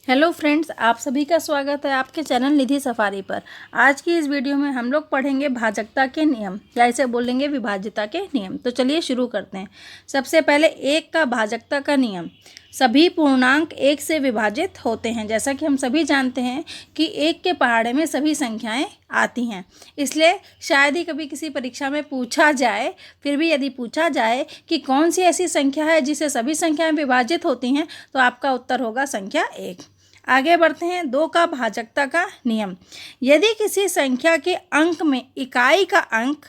Hello friends, आप सभी का स्वागत है आपके चैनल निधि सफारी पर। आज की इस वीडियो में हम लोग पढ़ेंगे भाजकता के नियम, या इसे बोलेंगे विभाज्यता के नियम। तो चलिए शुरू करते हैं। सबसे पहले एक का भाजकता का नियम। सभी पूर्णांक एक से विभाजित होते हैं। जैसा कि हम सभी जानते हैं कि एक के पहाड़े में सभी संख्याएं आती हैं, इसलिए शायद ही कभी किसी परीक्षा में पूछा जाए, फिर भी यदि पूछा जाए कि कौन सी ऐसी संख्या है जिसे सभी संख्याएं विभाजित होती हैं, तो आपका उत्तर होगा संख्या 1। आगे बढ़ते हैं। 2 का भाजकता का नियम। यदि किसी संख्या के अंक में इकाई का अंक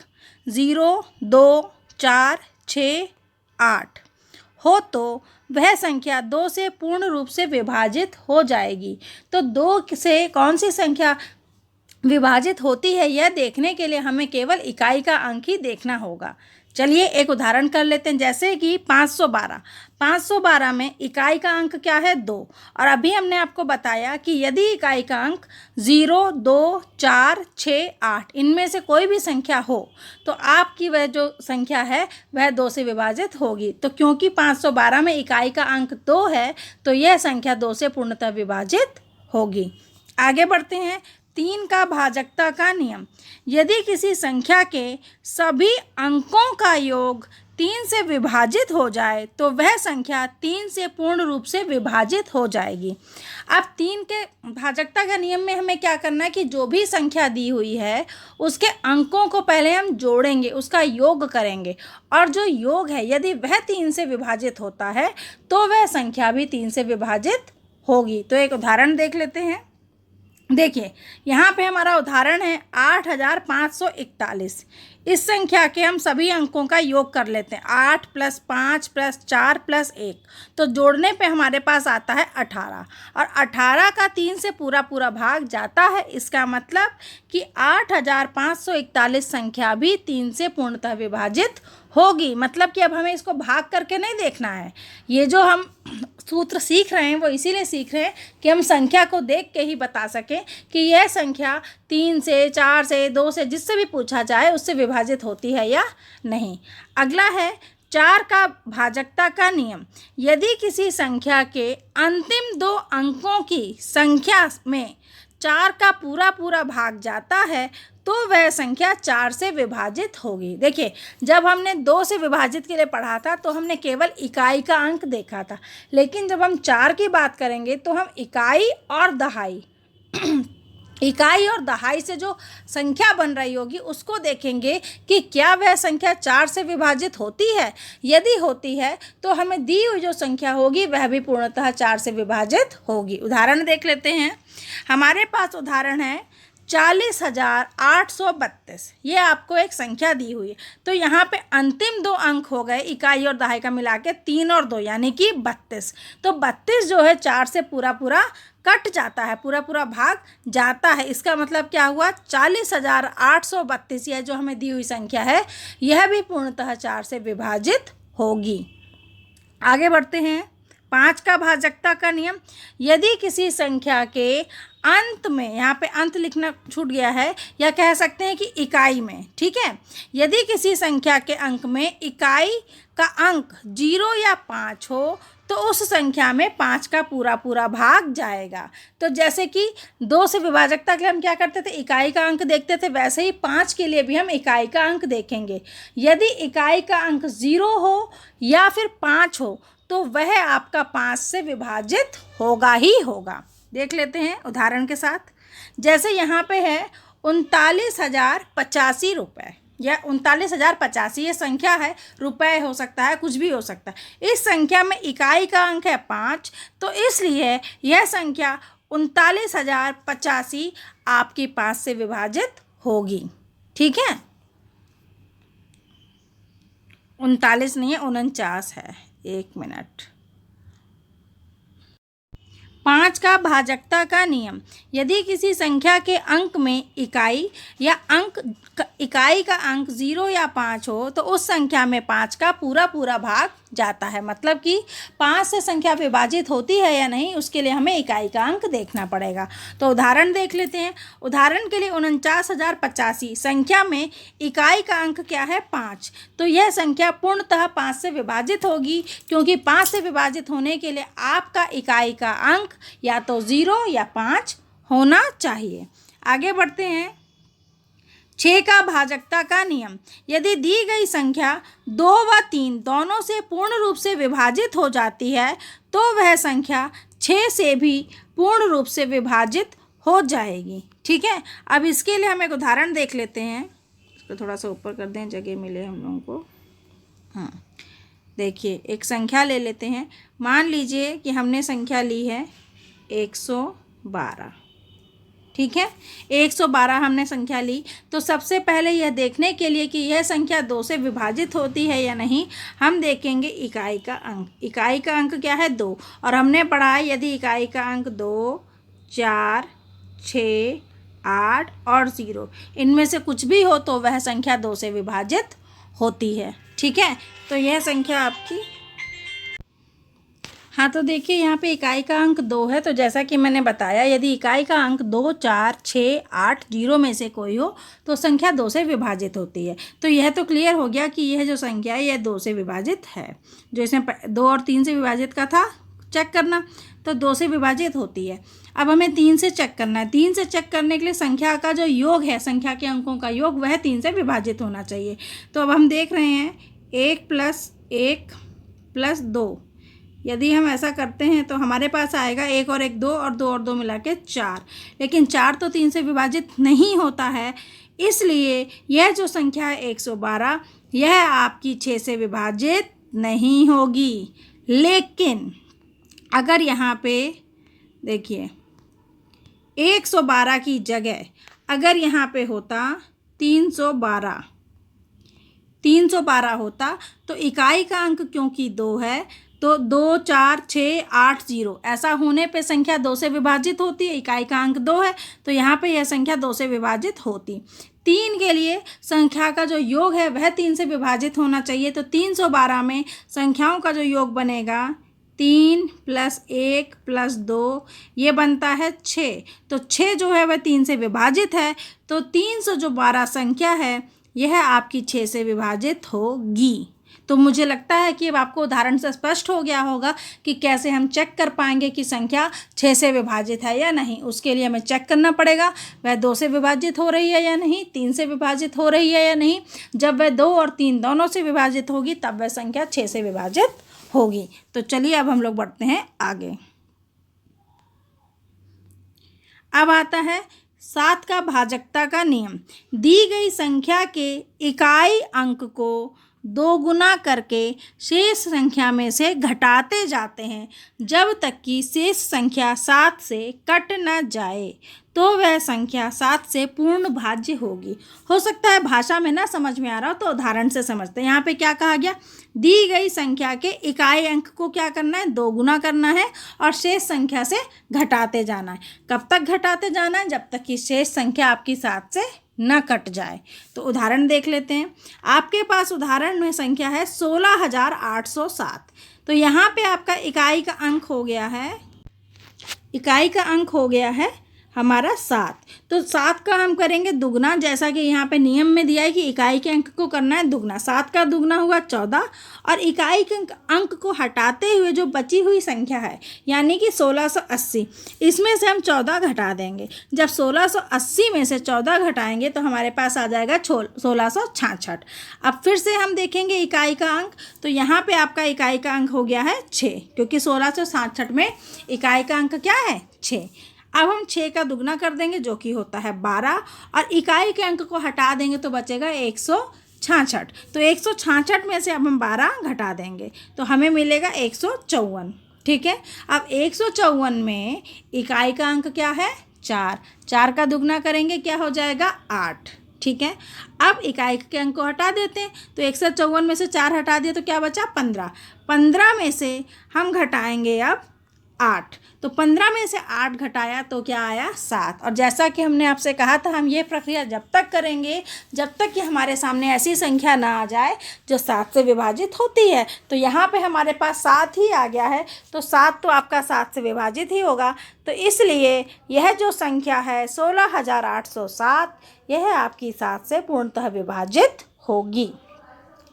0, 2, 4, 6, 8 हो तो वह संख्या 2 से पूर्ण रूप से विभाजित हो जाएगी। तो 2 से कौन सी संख्या विभाजित होती है, यह देखने के लिए हमें केवल इकाई का अंक ही देखना होगा। चलिए एक उदाहरण कर लेते हैं, जैसे कि 512 में इकाई का अंक क्या है? 2। और अभी हमने आपको बताया कि यदि इकाई का अंक 0, 2, 4, 6, 8 इनमें से कोई भी संख्या हो तो आपकी वह जो संख्या है वह 2 से विभाजित होगी। तो क्योंकि 512 में इकाई का अंक 2 है तो यह संख्या 2 से पूर्णतः विभाजित होगी। आगे बढ़ते हैं। 3 का भाजकता का नियम। यदि किसी संख्या के सभी अंकों का योग 3 से विभाजित हो जाए तो वह संख्या 3 से पूर्ण रूप से विभाजित हो जाएगी। अब 3 के भाजकता का नियम में हमें क्या करना है कि जो भी संख्या दी हुई है उसके अंकों को पहले हम जोड़ेंगे, उसका योग करेंगे, और जो योग है यदि वह 3 से विभाजित होता है तो वह संख्या भी 3 से विभाजित होगी। तो एक उदाहरण देख लेते हैं। देखिए यहाँ पे हमारा उदाहरण है 8541। इस संख्या के हम सभी अंकों का योग कर लेते हैं। 8 + 5 + 4 + 1, तो जोड़ने पे हमारे पास आता है 18। और 18 का 3 से पूरा भाग जाता है। इसका मतलब कि 8541 संख्या भी 3 से पूर्णतः विभाजित होगी। मतलब कि अब हमें इसको भाग करके नहीं देखना है। ये जो हम सूत्र सीख रहे हैं वो इसीलिए सीख रहे हैं कि हम संख्या को देख के ही बता सकें कि यह संख्या 3 से, 4 से, 2 से, जिससे भी पूछा जाए उससे विभाजित होती है या नहीं। अगला है 4 का भाजकता का नियम। यदि किसी संख्या के अंतिम 2 अंकों की संख्या में 4 का पूरा भाग जाता है तो वह संख्या 4 से विभाजित होगी। देखिए जब हमने 2 से विभाजित के लिए पढ़ा था तो हमने केवल इकाई का अंक देखा था, लेकिन जब हम 4 की बात करेंगे तो हम इकाई और दहाई इकाई और दहाई से जो संख्या बन रही होगी उसको देखेंगे कि क्या वह संख्या 4 से विभाजित होती है। यदि होती है तो हमें दी हुई जो संख्या होगी वह भी पूर्णतः 4 से विभाजित होगी। उदाहरण देख लेते हैं। हमारे पास उदाहरण है 40,832। ये आपको एक संख्या दी हुई है, तो यहाँ पे अंतिम 2 अंक हो गए इकाई और दहाई का मिला के 3 और 2 यानी कि 32। तो 32 जो है 4 से पूरा कट जाता है, पूरा भाग जाता है। इसका मतलब क्या हुआ? 40,832 यह जो हमें दी हुई संख्या है यह भी पूर्णतः 4 से विभाजित होगी। आगे बढ़ते हैं। 5 का भाजकता का नियम। यदि किसी संख्या के अंत में, यहाँ पे अंत लिखना छूट गया है, या कह सकते हैं कि इकाई में, ठीक है, यदि किसी संख्या के अंक में इकाई का अंक 0 या 5 हो तो उस संख्या में 5 का पूरा भाग जाएगा। तो जैसे कि 2 से विभाजकता के लिए हम क्या करते थे? इकाई का अंक देखते थे, वैसे ही 5 के लिए भी हम इकाई का अंक देखेंगे। यदि इकाई का अंक 0 हो या फिर 5 हो तो वह आपका 5 से विभाजित होगा ही होगा। देख लेते हैं उदाहरण के साथ। जैसे यहाँ पे है 39,085 रुपये, या 39,085 ये संख्या है, रुपए हो सकता है, कुछ भी हो सकता है। इस संख्या में इकाई का अंक है 5, तो इसलिए यह संख्या 39,085 आपकी 5 से विभाजित होगी। ठीक है, 39 नहीं है, 49 है। 1 मिनट। 5 का भाजकता का नियम। यदि किसी संख्या के अंक में इकाई का अंक 0 या 5 हो तो उस संख्या में 5 का पूरा भाग जाता है। मतलब कि 5 से संख्या विभाजित होती है या नहीं, उसके लिए हमें इकाई का अंक देखना पड़ेगा। तो उदाहरण देख लेते हैं। उदाहरण के लिए 49,085 संख्या में इकाई का अंक क्या है? 5। तो यह संख्या पूर्णतः 5 से विभाजित होगी, क्योंकि 5 से विभाजित होने के लिए आपका इकाई का अंक या तो 0 या 5 होना चाहिए। आगे बढ़ते हैं। 6 का भाजकता का नियम। यदि दी गई संख्या 2 व 3 दोनों से पूर्ण रूप से विभाजित हो जाती है तो वह संख्या 6 से भी पूर्ण रूप से विभाजित हो जाएगी। ठीक है, अब इसके लिए हम एक उदाहरण देख लेते हैं। इसको थोड़ा सा ऊपर कर दें, जगह मिले हम लोगों को। हाँ, देखिए एक संख्या ले लेते हैं। मान लीजिए कि हमने संख्या ली है 112। ठीक है, 112 हमने संख्या ली। तो सबसे पहले यह देखने के लिए कि यह संख्या 2 से विभाजित होती है या नहीं, हम देखेंगे इकाई का अंक। इकाई का अंक क्या है? 2। और हमने पढ़ा है यदि इकाई का अंक 2, 4, 6, 8 और 0 इनमें से कुछ भी हो तो वह संख्या 2 से विभाजित होती है। ठीक है, तो यह संख्या आपकी, हाँ तो देखिए यहाँ पे इकाई का अंक 2 है। तो जैसा कि मैंने बताया, यदि इकाई का अंक 2, 4, 6, 8, 0 में से कोई हो तो संख्या 2 से विभाजित होती है। तो यह तो क्लियर हो गया कि यह जो संख्या है यह 2 से विभाजित है। जो इसमें 2 और 3 से विभाजित का था चेक करना, तो 2 से विभाजित होती है। अब हमें 3 से चेक करना है। 3 से चेक करने के लिए संख्या का जो योग है, संख्या के अंकों का योग, वह 3 से विभाजित होना चाहिए। तो अब हम देख रहे हैं 1 + 1 + 2। यदि हम ऐसा करते हैं तो हमारे पास आएगा 1 और 1 2 और 2 और 2 मिला के 4। लेकिन 4 तो 3 से विभाजित नहीं होता है, इसलिए यह जो संख्या है 112 यह आपकी 6 से विभाजित नहीं होगी। लेकिन अगर यहाँ पे देखिए 112 की जगह अगर यहाँ पे होता 312 होता तो इकाई का अंक क्योंकि 2 है तो 2, 4, 6, 8, 0 ऐसा होने पे संख्या 2 से विभाजित होती है। इकाई का अंक 2 है तो यहाँ पे यह संख्या 2 से विभाजित होती। 3 के लिए संख्या का जो योग है वह 3 से विभाजित होना चाहिए। तो 312 में संख्याओं का जो योग बनेगा 3 + 1 + 2 ये बनता है 6। तो 6 जो है वह 3 से विभाजित है। तो 312 संख्या है यह आपकी 6 से विभाजित होगी। तो मुझे लगता है कि अब आपको उदाहरण से स्पष्ट हो गया होगा कि कैसे हम चेक कर पाएंगे कि संख्या 6 से विभाजित है या नहीं। उसके लिए हमें चेक करना पड़ेगा वह 2 से विभाजित हो रही है या नहीं, 3 से विभाजित हो रही है या नहीं। जब वह 2 और 3 दोनों से विभाजित होगी तब वह संख्या 6 से विभाजित होगी। तो चलिए अब हम लोग बढ़ते हैं आगे। अब आता है 7 का भाजकता का नियम। दी गई संख्या के इकाई अंक को 2 गुना करके शेष संख्या में से घटाते जाते हैं जब तक कि शेष संख्या 7 से कट न जाए तो वह संख्या 7 से पूर्ण भाज्य होगी। हो सकता है भाषा में ना समझ में आ रहा हो तो उदाहरण से समझते हैं। यहाँ पे क्या कहा गया? दी गई संख्या के इकाई अंक को क्या करना है? 2 गुना करना है और शेष संख्या से घटाते जाना है। कब तक घटाते जाना है? जब तक कि शेष संख्या आपकी 7 से न कट जाए। तो उदाहरण देख लेते हैं। आपके पास उदाहरण में संख्या है 16,807। तो यहाँ पे आपका इकाई का अंक हो गया है हमारा 7। तो 7 का हम करेंगे दुगना, जैसा कि यहाँ पे नियम में दिया है कि इकाई के अंक को करना है दुगना। 7 का दुगना हुआ 14 और इकाई के अंक को हटाते हुए जो बची हुई संख्या है यानी कि 1680, इसमें से हम 14 घटा देंगे। जब 1680 में से 14 घटाएंगे तो हमारे पास आ जाएगा 1666। अब फिर से हम देखेंगे इकाई का अंक। तो यहाँ पे आपका इकाई का अंक हो गया है 6, क्योंकि 1666 में इकाई का अंक क्या है? 6। अब हम 6 का दुगना कर देंगे जो कि होता है 12 और इकाई के अंक को हटा देंगे तो बचेगा 166। तो 166 में से अब हम 12 घटा देंगे तो हमें मिलेगा 154। ठीक है, अब 154 में इकाई का अंक क्या है? 4। 4 का दुगना करेंगे क्या हो जाएगा? 8। ठीक है, अब इकाई के अंक को हटा देते हैं। तो 154 में से 4 हटा दिए तो क्या बचा? 15। 15 में से हम घटाएंगे अब 8। तो 15 में से 8 घटाया तो क्या आया? 7। और जैसा कि हमने आपसे कहा था, हम ये प्रक्रिया जब तक करेंगे जब तक कि हमारे सामने ऐसी संख्या ना आ जाए जो 7 से विभाजित होती है। तो यहाँ पे हमारे पास 7 ही आ गया है, तो 7 तो आपका 7 से विभाजित ही होगा। तो इसलिए यह जो संख्या है 16,807, यह आपकी 7 से पूर्णतः विभाजित होगी।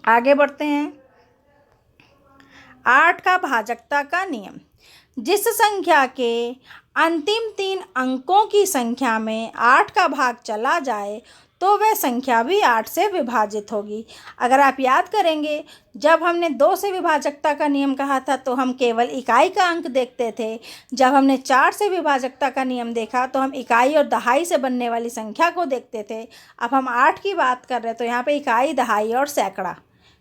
आगे बढ़ते हैं। 8 का भाजकता का नियम। जिस संख्या के अंतिम 3 अंकों की संख्या में 8 का भाग चला जाए तो वह संख्या भी 8 से विभाजित होगी। अगर आप याद करेंगे, जब हमने 2 से विभाजकता का नियम कहा था तो हम केवल इकाई का अंक देखते थे। जब हमने 4 से विभाजकता का नियम देखा तो हम इकाई और दहाई से बनने वाली संख्या को देखते थे। अब हम 8 की बात कर रहे हैं तो यहाँ पे इकाई, दहाई और सैकड़ा,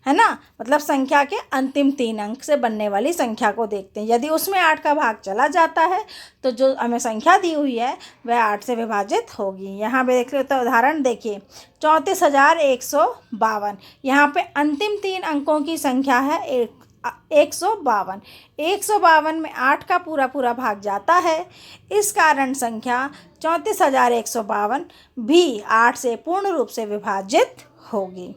है ना, मतलब संख्या के अंतिम 3 अंक से बनने वाली संख्या को देखते हैं। यदि उसमें 8 का भाग चला जाता है तो जो हमें संख्या दी हुई है वह 8 से विभाजित होगी। यहाँ पे देख लेते हैं उदाहरण, देखिए 34,152। यहाँ पे अंतिम 3 अंकों की संख्या है 152। 152 में 8 का पूरा भाग जाता है, इस कारण संख्या 34,152 भी 8 से पूर्ण रूप से विभाजित होगी।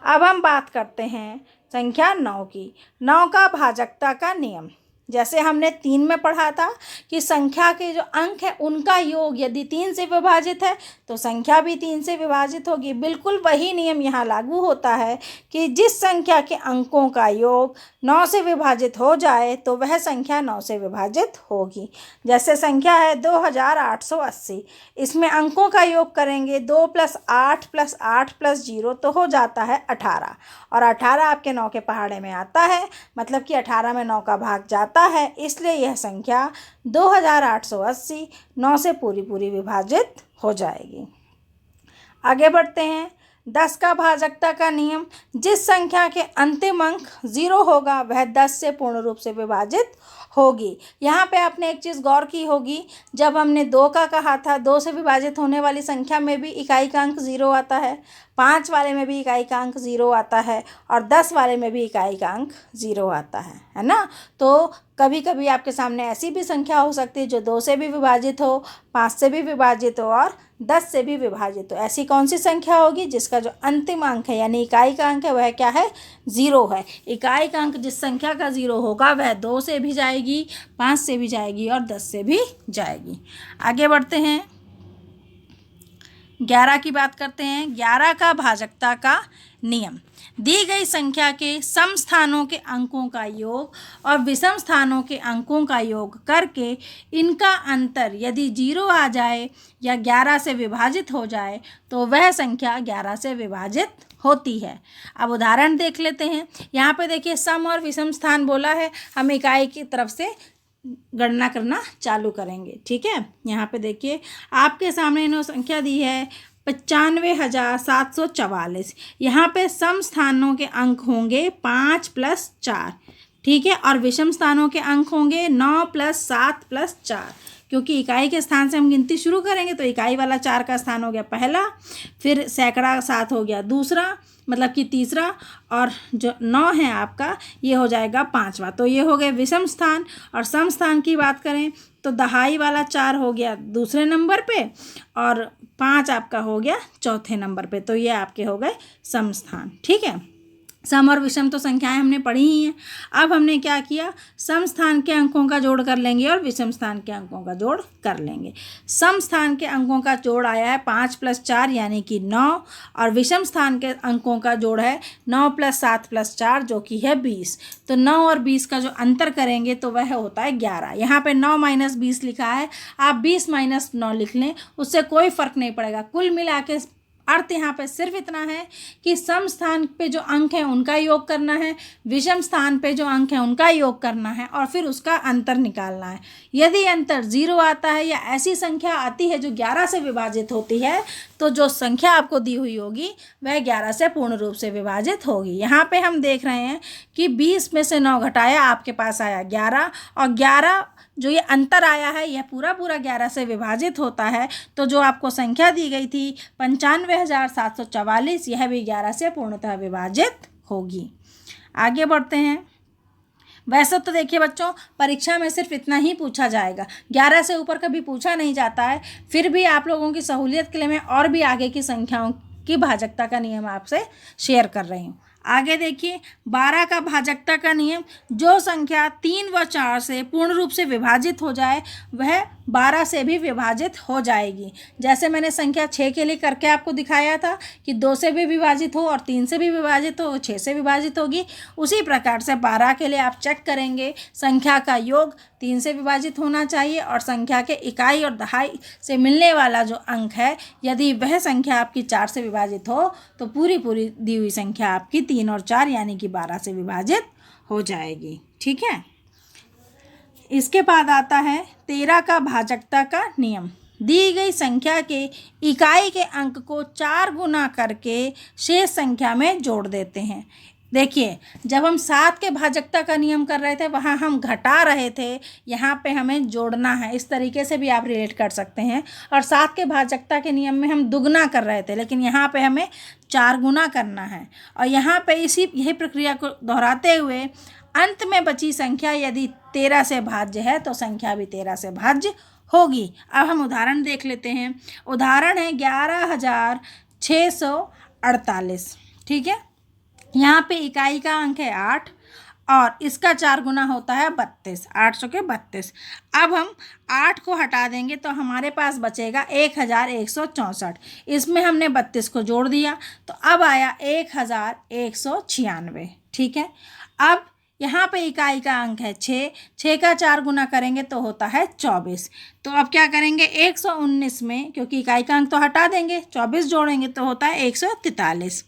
अब हम बात करते हैं संख्या 9 की। 9 का भाजकता का नियम। जैसे हमने 3 में पढ़ा था कि संख्या के जो अंक हैं उनका योग यदि 3 से विभाजित है तो संख्या भी 3 से विभाजित होगी। बिल्कुल वही नियम यहाँ लागू होता है कि जिस संख्या के अंकों का योग 9 से विभाजित हो जाए तो वह संख्या 9 से विभाजित होगी। जैसे संख्या है 2880, इसमें अंकों का योग करेंगे 2 + 8 + 8 + 0 तो हो जाता है 18, और 18 आपके 9 के पहाड़े में आता है, मतलब कि 18 में 9 का भाग जाता है, इसलिए यह संख्या 2880 9 से पूरी विभाजित हो जाएगी। आगे बढ़ते हैं। 10 का भाजकता का नियम। जिस संख्या के अंतिम अंक 0 होगा वह 10 से पूर्ण रूप से विभाजित होगी। यहाँ पे आपने एक चीज़ गौर की होगी, जब हमने 2 का कहा था, 2 से विभाजित होने वाली संख्या में भी इकाई का अंक 0 आता है, 5 वाले में भी इकाई का अंक 0 आता है, और 10 वाले में भी इकाई का अंक 0 आता है ना। तो कभी कभी आपके सामने ऐसी भी संख्या हो सकती है जो 2 से भी विभाजित हो, 5 से भी विभाजित हो और 10 से भी विभाजित हो। ऐसी कौन सी संख्या होगी जिसका जो अंतिम अंक है यानी इकाई का अंक है वह क्या है? 0 है। इकाई का अंक जिस संख्या का 0 होगा वह 2 से भी जाएगी, 5 से भी जाएगी और 10 से भी जाएगी। आगे बढ़ते हैं। 11 की बात करते हैं। 11 का भाजकता का नियम। दी गई संख्या के सम स्थानों के अंकों का योग और विषम स्थानों के अंकों का योग करके इनका अंतर यदि 0 आ जाए या 11 से विभाजित हो जाए तो वह संख्या 11 से विभाजित होती है। अब उदाहरण देख लेते हैं। यहाँ पे देखिए सम और विषम स्थान बोला है, हम इकाई की तरफ से गणना करना चालू करेंगे। ठीक है, यहाँ पे देखिए आपके सामने इन्होंने संख्या दी है 95,744। यहाँ पे सम स्थानों के अंक होंगे 5 + 4, ठीक है, और विषम स्थानों के अंक होंगे 9 + 7 + 4। क्योंकि इकाई के स्थान से हम गिनती शुरू करेंगे तो इकाई वाला 4 का स्थान हो गया पहला, फिर सैकड़ा 7 हो गया दूसरा, मतलब कि तीसरा, और जो 9 है आपका ये हो जाएगा 5वां। तो ये हो गए विषम स्थान। और सम स्थान की बात करें तो दहाई वाला 4 हो गया दूसरे नंबर पे और 5 आपका हो गया चौथे नंबर पे। तो ये आपके हो गए सम स्थान। ठीक है, सम और विषम तो संख्याएं हमने पढ़ी ही हैं। अब हमने क्या किया, सम स्थान के अंकों का जोड़ कर लेंगे और विषम स्थान के अंकों का जोड़ कर लेंगे। सम स्थान के अंकों का जोड़ आया है 5 + 4 यानी कि 9, और विषम स्थान के अंकों का जोड़ है 9 + 7 + 4 जो कि है 20। तो 9 और 20 का जो अंतर करेंगे तो वह होता है 11। यहाँ पे 9 - 20 लिखा है, आप 20 - 9 लिख लें, उससे कोई फ़र्क नहीं पड़ेगा। कुल मिला के अर्थ यहाँ पे सिर्फ इतना है कि सम स्थान पे जो अंक है उनका योग करना है, विषम स्थान पे जो अंक है उनका योग करना है और फिर उसका अंतर निकालना है। यदि अंतर 0 आता है या ऐसी संख्या आती है जो 11 से विभाजित होती है तो जो संख्या आपको दी हुई होगी वह 11 से पूर्ण रूप से विभाजित होगी। यहाँ पे हम देख रहे हैं कि 20 में से 9 घटाया आपके पास आया 11, और 11 जो ये अंतर आया है यह पूरा 11 से विभाजित होता है। तो जो आपको संख्या दी गई थी 95,744, यह भी 11 से पूर्णतः विभाजित होगी। आगे बढ़ते हैं। वैसे तो देखिए बच्चों, परीक्षा में सिर्फ इतना ही पूछा जाएगा, 11 से ऊपर कभी पूछा नहीं जाता है। फिर भी आप लोगों की सहूलियत के लिए मैं और भी आगे की संख्याओं की भाजकता का नियम आपसे शेयर कर रही हूँ। आगे देखिए, 12 का भाजकता का नियम, जो संख्या 3 व 4 से पूर्ण रूप से विभाजित हो जाए वह 12 से भी विभाजित हो जाएगी। जैसे मैंने संख्या 6 के लिए करके आपको दिखाया था कि 2 से भी विभाजित हो और 3 से भी विभाजित हो, 6 से विभाजित होगी। उसी प्रकार से 12 के लिए आप चेक करेंगे, संख्या का योग 3 से विभाजित होना चाहिए और संख्या के इकाई और दहाई से मिलने वाला जो अंक है, यदि वह संख्या आपकी 4 से विभाजित हो तो पूरी दी हुई संख्या आपकी 3 और 4 यानी कि 12 से विभाजित हो जाएगी। ठीक है। इसके बाद आता है 13 का भाजकता का नियम। दी गई संख्या के इकाई के अंक को 4 गुना करके शेष संख्या में जोड़ देते हैं। देखिए, जब हम 7 के भाजकता का नियम कर रहे थे वहाँ हम घटा रहे थे, यहाँ पे हमें जोड़ना है। इस तरीके से भी आप रिलेट कर सकते हैं। और 7 के भाजकता के नियम में हम दुगना कर रहे थे, लेकिन यहाँ पे हमें 4 गुना करना है। और यहाँ पे यही प्रक्रिया को दोहराते हुए अंत में बची संख्या यदि 13 से भाज्य है तो संख्या भी 13 से भाज्य होगी। अब हम उदाहरण देख लेते हैं। उदाहरण है 11,648। ठीक है। यहाँ पे इकाई का अंक है 8 और इसका 4 गुना होता है 32, 800 के 32। अब हम 8 को हटा देंगे तो हमारे पास बचेगा 1164। इसमें हमने 32 को जोड़ दिया तो अब आया 1196। ठीक है। अब यहाँ पे इकाई का अंक है 6, 6 का 4 गुना करेंगे तो होता है 24। तो अब क्या करेंगे, 119 में, क्योंकि इकाई का अंक तो हटा देंगे, 24 जोड़ेंगे तो होता है 143।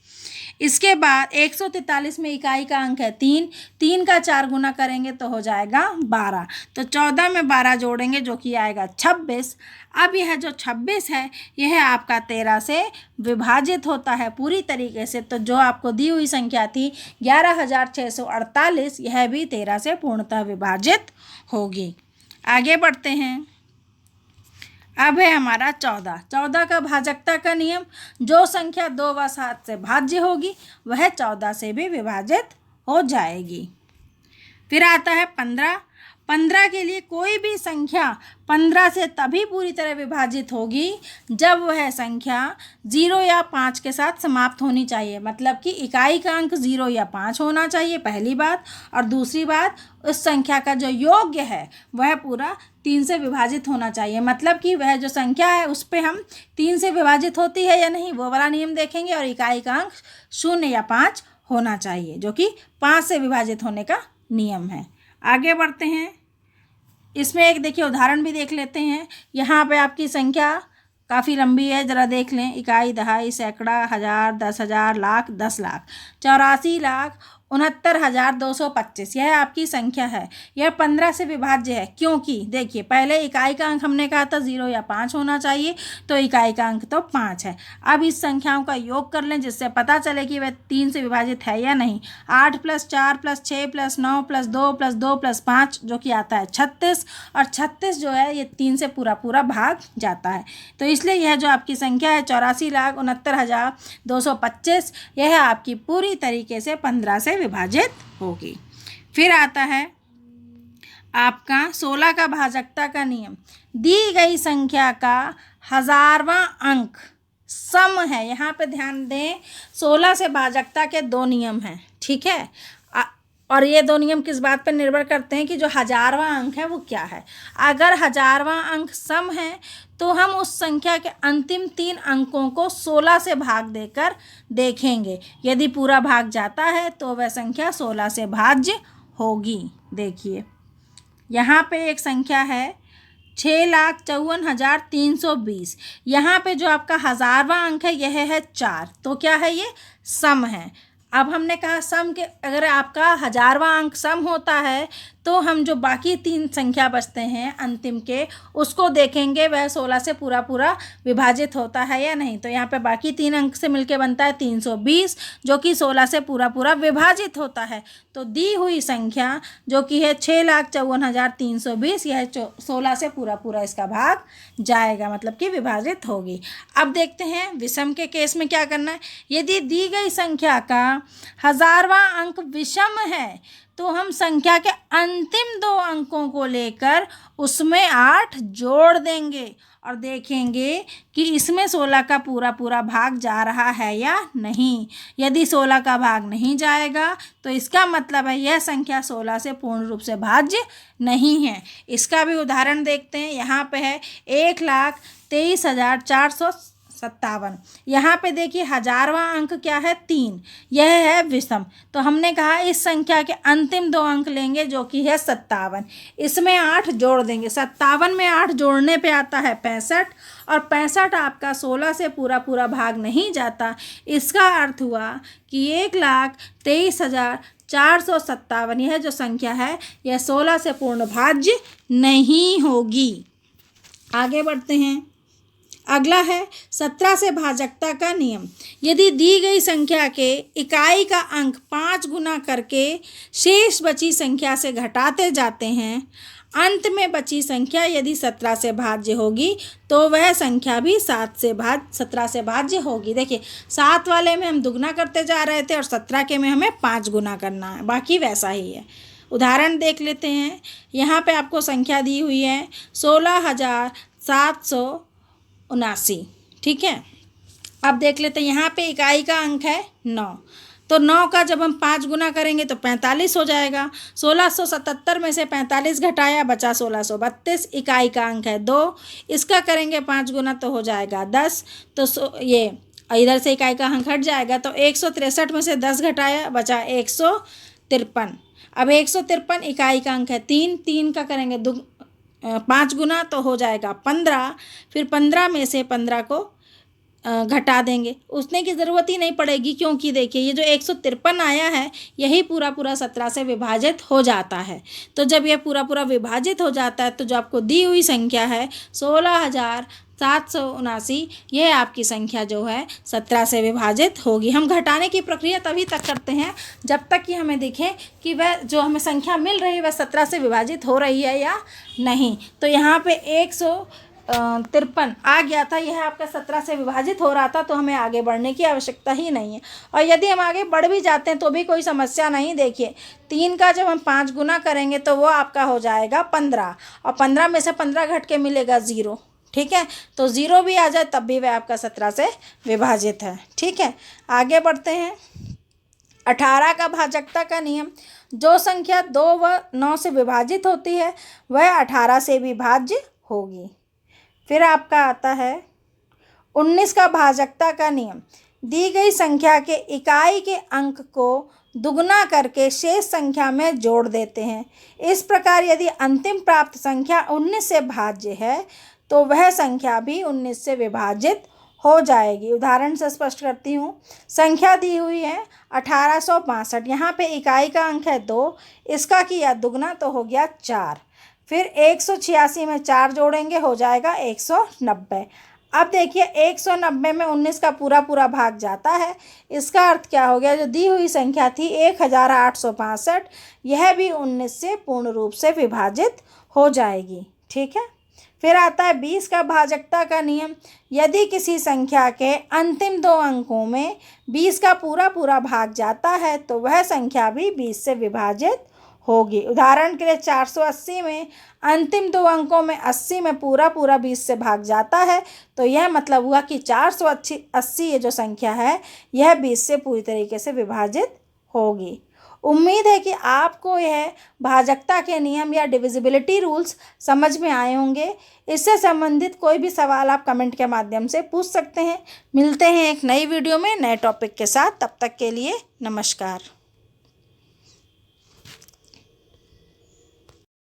इसके बाद 143 में इकाई का अंक है 3, 3 का 4 गुना करेंगे तो हो जाएगा 12। तो 14 में 12 जोड़ेंगे जो कि आएगा 26। अब यह जो 26 है यह आपका 13 से विभाजित होता है पूरी तरीके से। तो जो आपको दी हुई संख्या थी 11,648, यह भी 13 से पूर्णतः विभाजित होगी। आगे बढ़ते हैं। अब है हमारा 14 का भाजकता का नियम। जो संख्या 2 व 7 से भाज्य होगी वह 14 से भी विभाजित हो जाएगी। फिर आता है 15 के लिए कोई भी संख्या 15 से तभी पूरी तरह विभाजित होगी जब वह संख्या 0 या 5 के साथ समाप्त होनी चाहिए। मतलब कि इकाई का अंक 0 या 5 होना चाहिए, पहली बात। और दूसरी बात, उस संख्या का जो योग्य है वह पूरा 3 से विभाजित होना चाहिए। मतलब कि वह जो संख्या है उस पर हम 3 से विभाजित होती है या नहीं, वो वाला नियम देखेंगे। और इकाई का अंक 0 या 5 होना चाहिए, जो कि 5 से विभाजित होने का नियम है। आगे बढ़ते हैं। इसमें एक देखिए उदाहरण भी देख लेते हैं। यहाँ पे आपकी संख्या काफ़ी लंबी है, ज़रा देख लें। इकाई, दहाई, सैकड़ा, हज़ार, 10,000, लाख, 10 लाख, 84,69,225 यह आपकी संख्या है। यह 15 से विभाज्य है, क्योंकि देखिए पहले इकाई का अंक हमने कहा था 0 या 5 होना चाहिए, तो इकाई का अंक तो 5 है। अब इस संख्याओं का योग कर लें जिससे पता चले कि वह 3 से विभाजित है या नहीं। 8 + 4 + 6 + 9 + 2 + 2 + 5 जो कि आता है 36। और 36 जो है ये 3 से पूरा भाग जाता है। तो इसलिए यह जो आपकी संख्या है 84,69,225 यह आपकी पूरी तरीके से 15 से विभाजित होगी। फिर आता है आपका 16 का भाजकता का नियम। दी गई संख्या का 1000वां अंक सम है। यहाँ पे ध्यान दें, 16 से भाजकता के 2 नियम हैं। ठीक है। और ये 2 नियम किस बात पर निर्भर करते हैं कि जो 1000वां अंक है वो क्या है। अगर 1000वां अंक सम है तो हम उस संख्या के अंतिम 3 अंकों को 16 से भाग देकर देखेंगे। यदि पूरा भाग जाता है तो वह संख्या 16 से भाज्य होगी। देखिए यहाँ पे एक संख्या है 6,54,320। यहाँ पे जो आपका 1000वां अंक है यह है 4, तो क्या है, ये सम है। अब हमने कहा सम के, अगर आपका 1000वां अंक सम होता है तो हम जो बाकी 3 संख्या बचते हैं अंतिम के उसको देखेंगे वह 16 से पूरा विभाजित होता है या नहीं। तो यहाँ पे बाकी 3 अंक से मिलके बनता है 320 जो कि 16 से पूरा विभाजित होता है। तो दी हुई संख्या जो कि है 6,54,320 यह 16 से पूरा इसका भाग जाएगा, मतलब कि विभाजित होगी। अब देखते हैं विषम के केस में क्या करना है। यदि दी गई संख्या का 1000वां अंक विषम है तो हम संख्या के अंतिम 2 अंकों को लेकर उसमें 8 जोड़ देंगे और देखेंगे कि इसमें 16 का पूरा पूरा भाग जा रहा है या नहीं। यदि 16 का भाग नहीं जाएगा तो इसका मतलब है यह संख्या 16 से पूर्ण रूप से भाज्य नहीं है। इसका भी उदाहरण देखते हैं। यहाँ पे है 1,23,457। यहाँ पे देखिए हजारवां अंक क्या है 3, यह है विषम। तो हमने कहा इस संख्या के अंतिम 2 अंक लेंगे जो कि है 57, इसमें 8 जोड़ देंगे। 57 में 8 जोड़ने पे आता है 65 और 65 आपका 16 से पूरा पूरा भाग नहीं जाता। इसका अर्थ हुआ कि 1,23,457 यह जो संख्या है यह 16 से पूर्ण भाज्य नहीं होगी। आगे बढ़ते हैं। अगला है 17 से भाजकता का नियम। यदि दी गई संख्या के इकाई का अंक 5 गुना करके शेष बची संख्या से घटाते जाते हैं, अंत में बची संख्या यदि 17 से भाज्य होगी तो वह संख्या भी 17 से भाज्य होगी। देखिए 7 वाले में हम दुगना करते जा रहे थे और 17 के में हमें 5 गुना करना है, बाकी वैसा ही है। उदाहरण देख लेते हैं। यहाँ पे आपको संख्या दी हुई है 16,779, ठीक है। अब देख लेते हैं, यहाँ पे इकाई का अंक है 9, तो 9 का जब हम 5 गुना करेंगे तो 45 हो जाएगा। 1677 में से 45 घटाया बचा 1632। इकाई का अंक है 2, इसका करेंगे 5 गुना तो हो जाएगा 10। तो ये इधर से इकाई का अंक हट जाएगा। तो 163 में से 10 घटाया बचा 153। अब 153 इकाई का अंक है 3, 3 का करेंगे 5 गुना तो हो जाएगा 15। फिर 15 में से 15 को घटा देंगे, उसने की ज़रूरत ही नहीं पड़ेगी क्योंकि देखिए ये जो 153 आया है यही पूरा पूरा 17 से विभाजित हो जाता है। तो जब यह पूरा पूरा विभाजित हो जाता है तो जो आपको दी हुई संख्या है 16,779 यह आपकी संख्या जो है 17 से विभाजित होगी। हम घटाने की प्रक्रिया तभी तक करते हैं जब तक कि हमें दिखे कि वह जो हमें संख्या मिल रही है वह 17 से विभाजित हो रही है या नहीं। तो यहाँ पे 153 आ गया था, यह आपका 17 से विभाजित हो रहा था, तो हमें आगे बढ़ने की आवश्यकता ही नहीं है। और यदि हम आगे बढ़ भी जाते हैं तो भी कोई समस्या नहीं। देखिए 3 का जब हम 5 गुना करेंगे तो वो आपका हो जाएगा 15 और 15 में से 15 घट के मिलेगा 0, ठीक है। तो 0 भी आ जाए तब भी वह आपका 17 से विभाजित है, ठीक है। आगे बढ़ते हैं। 18 का भाजकता का नियम। जो संख्या 2 व 9 से विभाजित होती है वह 18 से भी भाज्य होगी। फिर आपका आता है 19 का भाजकता का नियम। दी गई संख्या के इकाई के अंक को दुगना करके शेष संख्या में जोड़ देते हैं। इस प्रकार यदि अंतिम प्राप्त संख्या 19 से भाज्य है तो वह संख्या भी 19 से विभाजित हो जाएगी। उदाहरण से स्पष्ट करती हूँ। संख्या दी हुई है 1862, यहाँ पे इकाई का अंक है 2, इसका किया दुगना तो हो गया 4। फिर 186 में 4 जोड़ेंगे हो जाएगा 190। अब देखिए 190 में 19 का पूरा पूरा भाग जाता है। इसका अर्थ क्या हो गया, जो दी हुई संख्या थी 1865 यह भी 19 से पूर्ण रूप से विभाजित हो जाएगी, ठीक है। फिर आता है 20 का भाजकता का नियम। यदि किसी संख्या के अंतिम 2 अंकों में 20 का पूरा पूरा भाग जाता है तो वह संख्या भी 20 से विभाजित होगी। उदाहरण के लिए 480 में अंतिम 2 अंकों में 80 में पूरा पूरा 20 से भाग जाता है तो यह मतलब हुआ कि 480 ये जो संख्या है यह 20 से पूरी तरीके से विभाजित होगी। उम्मीद है कि आपको यह भाजकता के नियम या डिविजिबिलिटी रूल्स समझ में आए होंगे। इससे संबंधित कोई भी सवाल आप कमेंट के माध्यम से पूछ सकते हैं। मिलते हैं एक नई वीडियो में नए टॉपिक के साथ, तब तक के लिए नमस्कार।